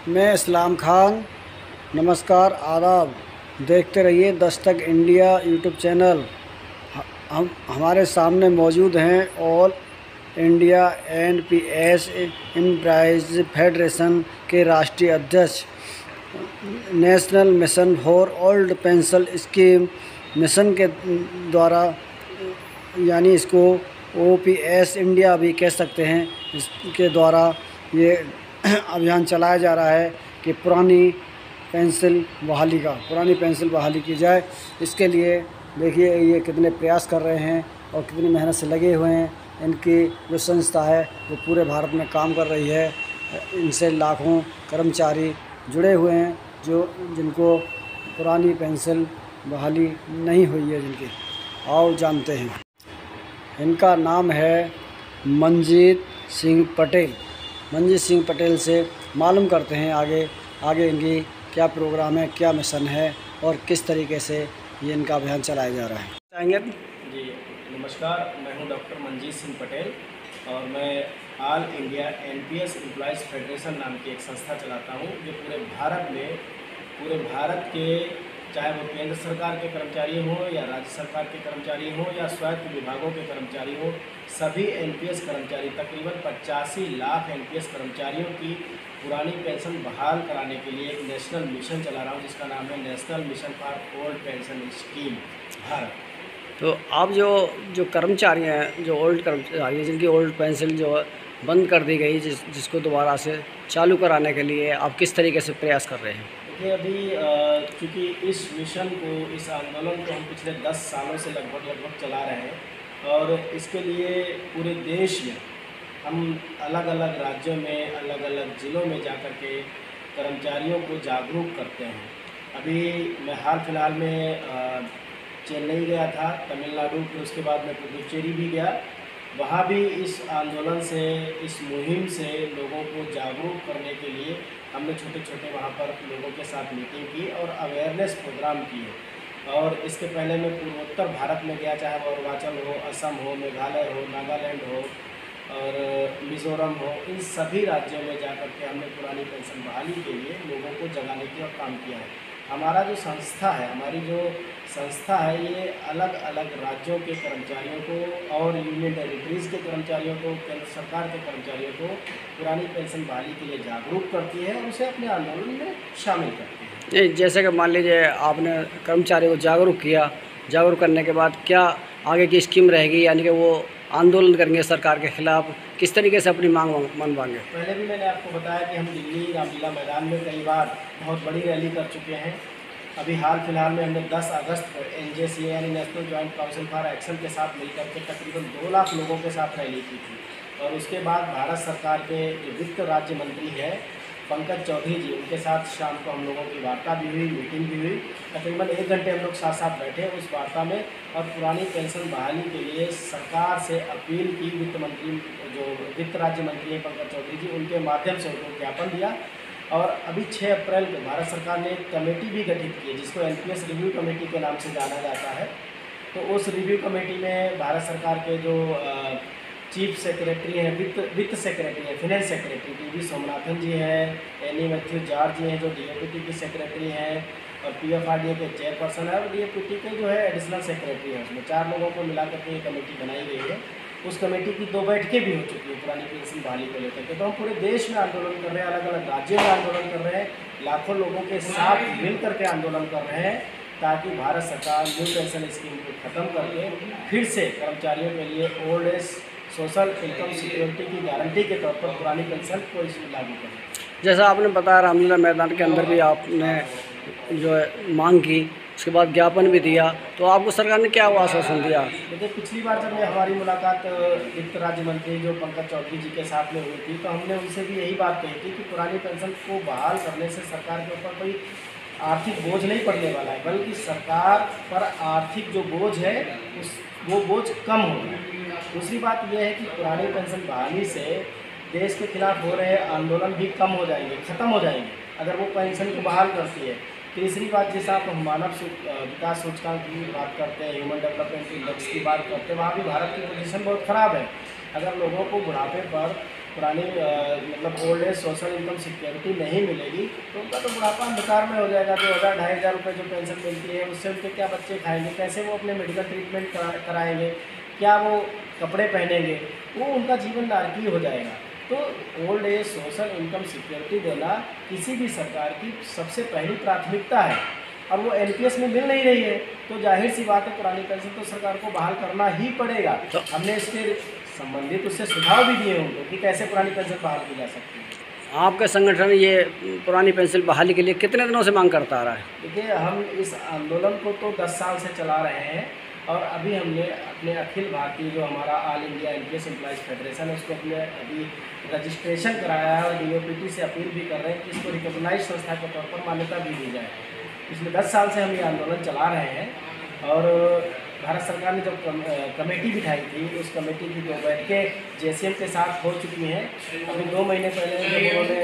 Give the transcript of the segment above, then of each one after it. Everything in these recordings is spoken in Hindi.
मैं इस्लाम खान। नमस्कार, आदाब। देखते रहिए दस्तक इंडिया यूट्यूब चैनल। हम हमारे सामने मौजूद हैं all India NPS employees federation के राष्ट्रीय अध्यक्ष, national mission for old pension scheme mission के द्वारा, यानी इसको ओपीएस इंडिया भी कह सकते हैं, इसके द्वारा ये अभियान चलाया जा रहा है कि पुरानी पेंसिल बहाली की जाए। इसके लिए देखिए ये कितने प्रयास कर रहे हैं और कितनी मेहनत से लगे हुए हैं। इनकी जो संस्था है वो पूरे भारत में काम कर रही है। इनसे लाखों कर्मचारी जुड़े हुए हैं जिनको पुरानी पेंसिल बहाली नहीं हुई है जिनकी। आओ जानते हैं। इनका नाम है मनजीत सिंह पटेल। मनजीत सिंह पटेल से मालूम करते हैं आगे इनकी क्या प्रोग्राम है, क्या मिशन है और किस तरीके से ये इनका अभियान चलाया जा रहा है। चाहेंगे जी, नमस्कार। मैं हूं डॉक्टर मनजीत सिंह पटेल और मैं all India NPS employees federation नाम की एक संस्था चलाता हूं जो पूरे भारत के, चाहे वो केंद्र सरकार के कर्मचारी हों या राज्य सरकार के कर्मचारी हों या स्वायत्त विभागों के कर्मचारी हों, सभी एनपीएस कर्मचारी, तकरीबन 85 लाख एनपीएस कर्मचारियों की पुरानी पेंशन बहाल कराने के लिए एक नेशनल मिशन चला रहा हूँ जिसका नाम है national mission for old pension scheme Bharat. तो आप जो कर्मचारी हैं, जो ओल्ड कर्मचारी हैं, जिनकी ओल्ड पेंशन जो बंद कर दी गई, जिसको दोबारा से चालू कराने के लिए आप किस तरीके से प्रयास कर रहे हैं? देखिए, अभी क्योंकि इस मिशन को, इस आंदोलन को हम पिछले 10 सालों से लगभग चला रहे हैं और इसके लिए पूरे देश में हम अलग अलग राज्यों में, अलग अलग ज़िलों में जाकर के कर्मचारियों को जागरूक करते हैं। अभी मैं हाल फिलहाल में चेन्नई गया था, तमिलनाडु, फिर उसके बाद मैं पुडुचेरी भी गया। वहाँ भी इस आंदोलन से, इस मुहिम से लोगों को जागरूक करने के लिए हमने छोटे छोटे वहाँ पर लोगों के साथ मीटिंग की और अवेयरनेस प्रोग्राम किए। और इसके पहले मैं पूर्वोत्तर भारत में गया, चाहे वो अरुणाचल हो, असम हो, मेघालय हो, नागालैंड हो और मिज़ोरम हो, इन सभी राज्यों में जाकर के हमने पुरानी पेंशन बहाली के लिए लोगों को जगाने की और काम किया है। हमारी जो संस्था है ये अलग अलग राज्यों के कर्मचारियों को और यूनियन टेरिटरीज़ के कर्मचारियों को, केंद्र सरकार के कर्मचारियों को पुरानी पेंशन बहाली के लिए जागरूक करती है और उसे अपने आंदोलन में शामिल करती है। जैसे कि मान लीजिए आपने कर्मचारियों को जागरूक किया, जागरूक करने के बाद क्या आगे की स्कीम रहेगी, यानी कि वो आंदोलन करेंगे सरकार के खिलाफ, किस तरीके से अपनी मांग मनवाएंगे? पहले भी मैंने आपको बताया कि हम दिल्ली रामलीला मैदान में कई बार बहुत बड़ी रैली कर चुके हैं। अभी हाल फिलहाल में हमने 10 अगस्त को एनजेसी यानी national joint council for action के साथ मिलकर के तकरीबन 2 लाख लोगों के साथ रैली की थी। और उसके बाद भारत सरकार के जो वित्त राज्य मंत्री हैं पंकज चौधरी जी, उनके साथ शाम को हम लोगों की वार्ता भी हुई, मीटिंग भी हुई। तकरीबन 1 घंटे हम लोग साथ बैठे उस वार्ता में और पुरानी पेंशन बहाली के लिए सरकार से अपील की। वित्त राज्य मंत्री हैं पंकज चौधरी जी, उनके माध्यम से उनको ज्ञापन दिया। और अभी 6 अप्रैल को भारत सरकार ने एक कमेटी भी गठित की है जिसको एनपीएस रिव्यू कमेटी के नाम से जाना जाता है। तो उस रिव्यू कमेटी में भारत सरकार के जो चीफ सेक्रेटरी हैं, वित्त सेक्रेटरी हैं, फाइनेंस सेक्रेटरी टीवी सोमनाथन जी हैं, एनी मैथ्यू जॉर्ज जी हैं जो डीएपीटी की सेक्रेटरी हैं और पीएफआरडीए के चेयरपर्सन है और डीएपीटी के जो है एडिशनल सेक्रेटरी हैं। उसमें 4 लोगों को मिलाकर के ये कमेटी बनाई गई है। उस कमेटी की 2 बैठकें भी हो चुकी हैं पुरानी पेंशन बहाली को लेकर के। तो हम पूरे देश में आंदोलन कर रहे हैं, अलग अलग राज्यों में आंदोलन कर रहे हैं, लाखों लोगों के साथ मिल करके आंदोलन कर रहे हैं ताकि भारत सरकार न्यू पेंशन स्कीम को ख़त्म करके फिर से कर्मचारियों के लिए old age social income security की गारंटी के तौर पर पुरानी पेंशन को इसमें लागू करें। जैसा आपने बताया रामलीला मैदान के अंदर भी आपने जो है मांग की, उसके बाद ज्ञापन भी दिया, तो आपको सरकार ने क्या आश्वासन दिया? देखिए, पिछली बार जब हमारी मुलाकात वित्त राज्य मंत्री जो पंकज चौधरी जी के साथ में हुई थी तो हमने उनसे भी यही बात कही थी कि पुरानी पेंशन को बहाल करने से सरकार के ऊपर कोई आर्थिक बोझ नहीं पड़ने वाला है, बल्कि सरकार पर आर्थिक जो बोझ है वो बोझ कम होगा। दूसरी बात यह है कि पुरानी पेंशन बहाली से देश के खिलाफ हो रहे आंदोलन भी कम हो जाएंगे, ख़त्म हो जाएंगे अगर वो पेंशन को बहाल करती है। तीसरी बात, जैसे आप मानव विकास सूचकांक की बात करते हैं, ह्यूमन डेवलपमेंट इंडेक्स की बात करते हैं, वहाँ भी भारत की पोजीशन बहुत ख़राब है। अगर लोगों को बुढ़ापे पर पुरानी मतलब old age social income security नहीं मिलेगी तो उनका तो बुढ़ापा अंधकार में हो जाएगा। 2,000-2,500 रुपये जो पेंशन मिलती है उससे उनके क्या बच्चे खाएंगे, कैसे वो अपने मेडिकल ट्रीटमेंट कराएंगे, क्या वो कपड़े पहनेंगे, वो उनका जीवन नारकीय हो जाएगा। तो old age social income security देना किसी भी सरकार की सबसे पहली प्राथमिकता है और वो एनपीएस में मिल नहीं रही है तो जाहिर सी बात है पुरानी पेंशन तो सरकार को बहाल करना ही पड़ेगा। तो हमने इसके संबंधित उससे सुझाव भी दिए उनको कि कैसे पुरानी पेंशन बहाल की जा सकती है। आपका संगठन ये पुरानी पेंशन बहाली के लिए कितने दिनों से मांग करता आ रहा है? देखिए, हम इस आंदोलन को तो 10 साल से चला रहे हैं और अभी हमने अपने अखिल भारतीय जो हमारा all India NPS employees federation है उसको अपने अभी रजिस्ट्रेशन कराया है और डीओपीटी से अपील भी कर रहे हैं कि इसको रिकॉग्नाइज संस्था के तौर पर मान्यता भी दी जाए। पिछले 10 साल से हम ये आंदोलन चला रहे हैं और भारत सरकार ने जब कमेटी बिठाई थी उस कमेटी की 2 बैठकें जेसीएम के साथ हो चुकी हैं। अभी 2 महीने पहले जब उन्होंने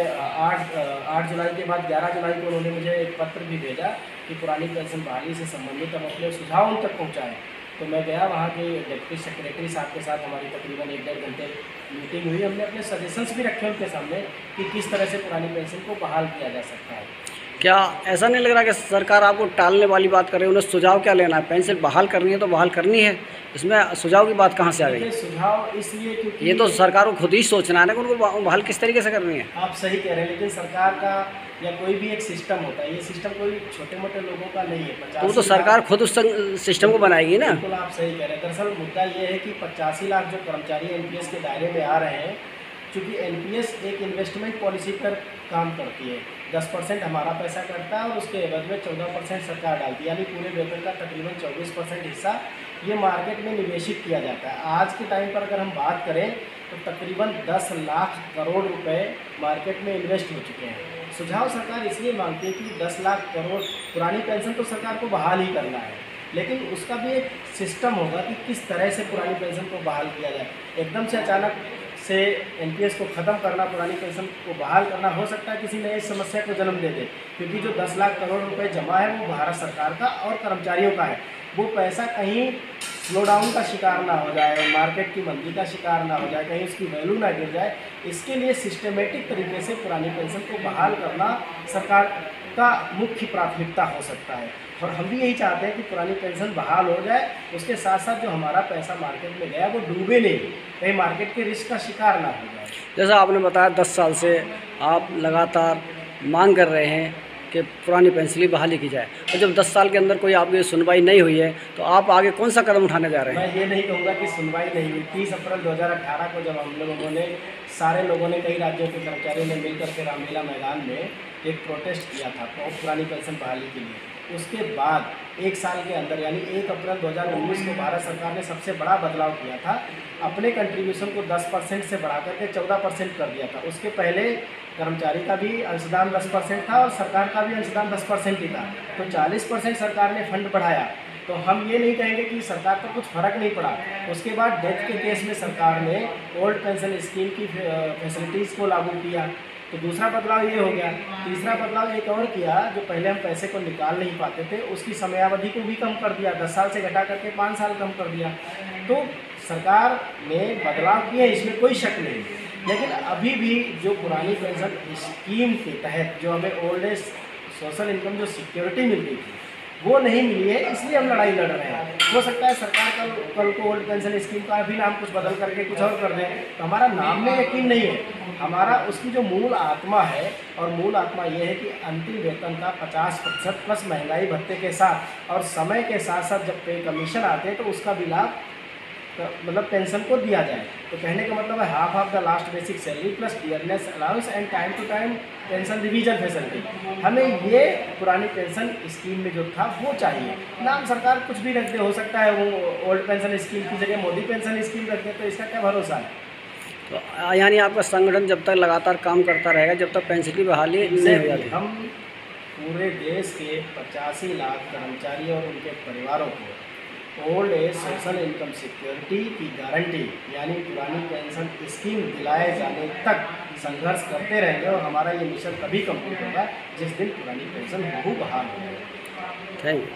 8 जुलाई के बाद 11 जुलाई को उन्होंने मुझे एक पत्र भी भेजा कि पुरानी पेंशन बहाली से संबंधित हम अपने सुझाव उन तक पहुँचाएँ। तो मैं गया, वहाँ के डिप्टी सेक्रेटरी साहब के साथ हमारी तकरीबन 1-1.5 घंटे मीटिंग हुई। हमने अपने सजेशंस भी रखे उनके सामने कि किस तरह से पुरानी पेंशन को बहाल किया जा सकता है। क्या ऐसा नहीं लग रहा कि सरकार आपको टालने वाली बात कर रही है? उन्हें सुझाव क्या लेना है? पेंशन बहाल करनी है तो बहाल करनी है, इसमें सुझाव की बात कहाँ से आ गई? सुझाव इसलिए क्योंकि ये तो सरकार को खुद ही सोचना है ना कि उनको बहाल किस तरीके से करनी है। आप सही कह रहे हैं, लेकिन सरकार का या कोई भी एक सिस्टम होता है, ये सिस्टम कोई छोटे मोटे लोगों का नहीं है। तो सरकार खुद उस सिस्टम को बनाएगी ना। बिल्कुल आप सही कह रहे हैं। दरअसल मुद्दा ये है कि 85 लाख जो कर्मचारी एनपीएस के दायरे में आ रहे हैं, चूँकि एनपीएस एक इन्वेस्टमेंट पॉलिसी पर काम करती है, 10% हमारा पैसा करता है और उसके एवज में 14% सरकार डालती है, यानी पूरे वेतन का तकरीबन 24% हिस्सा ये मार्केट में निवेशित किया जाता है। आज के टाइम पर अगर हम बात करें तो तकरीबन 10 लाख करोड़ रुपए मार्केट में इन्वेस्ट हो चुके हैं। सुझाव सरकार इसलिए मांगती है कि 10 लाख करोड़ पुरानी पेंशन तो सरकार को बहाल ही करना है, लेकिन उसका भी एक सिस्टम होगा कि किस तरह से पुरानी पेंशन को बहाल किया जाए। एकदम से अचानक से एनपीएस को ख़त्म करना, पुरानी पेंशन को बहाल करना हो सकता है किसी नई समस्या को जन्म दे दे, क्योंकि जो 10 लाख करोड़ रुपए जमा है वो भारत सरकार का और कर्मचारियों का है। वो पैसा कहीं स्लो डाउन का शिकार ना हो जाए, मार्केट की मंदी का शिकार ना हो जाए, कहीं उसकी वैल्यू ना गिर जाए, इसके लिए सिस्टमेटिक तरीके से पुरानी पेंशन को बहाल करना सरकार का मुख्य प्राथमिकता हो सकता है। और हम भी यही चाहते हैं कि पुरानी पेंशन बहाल हो जाए, उसके साथ साथ जो हमारा पैसा मार्केट में गया वो डूबे नहीं, कहीं मार्केट के रिस्क का शिकार ना हो जाए। जैसा आपने बताया 10 साल से आप लगातार मांग कर रहे हैं कि पुरानी पेंशन की बहाली की जाए, और जब 10 साल के अंदर कोई आपकी सुनवाई नहीं हुई है तो आप आगे कौन सा कदम उठाने जा रहे हैं? मैं ये नहीं कहूँगा कि सुनवाई नहीं हुई। 30 अप्रैल 2018 को जब हम लोगों ने, सारे लोगों ने, कई राज्यों के कर्मचारियों ने मिलकर के रामलीला मैदान में एक प्रोटेस्ट किया था पुरानी पेंशन बहाली के लिए। उसके बाद 1 साल के अंदर यानी 1 अप्रैल 2019 को भारत सरकार ने सबसे बड़ा बदलाव किया था, अपने कंट्रीब्यूशन को 10% से बढ़ा करके 14% कर दिया था। उसके पहले कर्मचारी का भी अंशदान 10% था और सरकार का भी अंशदान 10% ही था, तो 40% सरकार ने फंड बढ़ाया। तो हम ये नहीं कहेंगे कि सरकार को कुछ फ़र्क नहीं पड़ा। उसके बाद डेथ के केस में सरकार ने ओल्ड पेंशन स्कीम की फैसिलिटीज़ को लागू किया, तो दूसरा बदलाव ये हो गया। तीसरा बदलाव एक और किया, जो पहले हम पैसे को निकाल नहीं पाते थे उसकी समयावधि को भी कम कर दिया, 10 साल से घटा करके 5 साल कम कर दिया। तो सरकार ने बदलाव किए, इसमें कोई शक नहीं, लेकिन अभी भी जो पुरानी पेंशन स्कीम के तहत जो हमें ओल्ड एज सोशल इनकम जो सिक्योरिटी मिलती थी वो नहीं मिली है, इसलिए हम लड़ाई लड़ रहे हैं। हो सकता है सरकार कल को ओल्ड पेंशन स्कीम का भी नाम कुछ बदल करके कुछ और कर दे, तो हमारा नाम में यकीन नहीं है। हमारा उसकी जो मूल आत्मा है, और मूल आत्मा ये है कि अंतिम वेतन का 50% प्लस महंगाई भत्ते के साथ और समय के साथ साथ जब पे कमीशन आते हैं तो उसका भी लाभ मतलब पेंशन को दिया जाए। तो कहने का मतलब है half of the last basic salary plus dearness allowance and time to time pension revision facility. हमें ये पुरानी पेंशन स्कीम में जो था वो चाहिए। नाम सरकार कुछ भी रख दे, हो सकता है वो ओल्ड पेंशन स्कीम की जगह मोदी पेंशन स्कीम रख दे, तो इसका क्या भरोसा है। तो यानी आपका संगठन जब तक लगातार काम करता रहेगा जब तक पेंशन की बहाली नहीं हो जाती। हम पूरे देश के 85 लाख कर्मचारी और उनके परिवारों को old age social income security की गारंटी यानी पुरानी पेंशन स्कीम दिलाए जाने तक संघर्ष करते रहेंगे, और हमारा ये मिशन तभी कंप्लीट होगा जिस दिन पुरानी पेंशन बहाल हो। Thank you.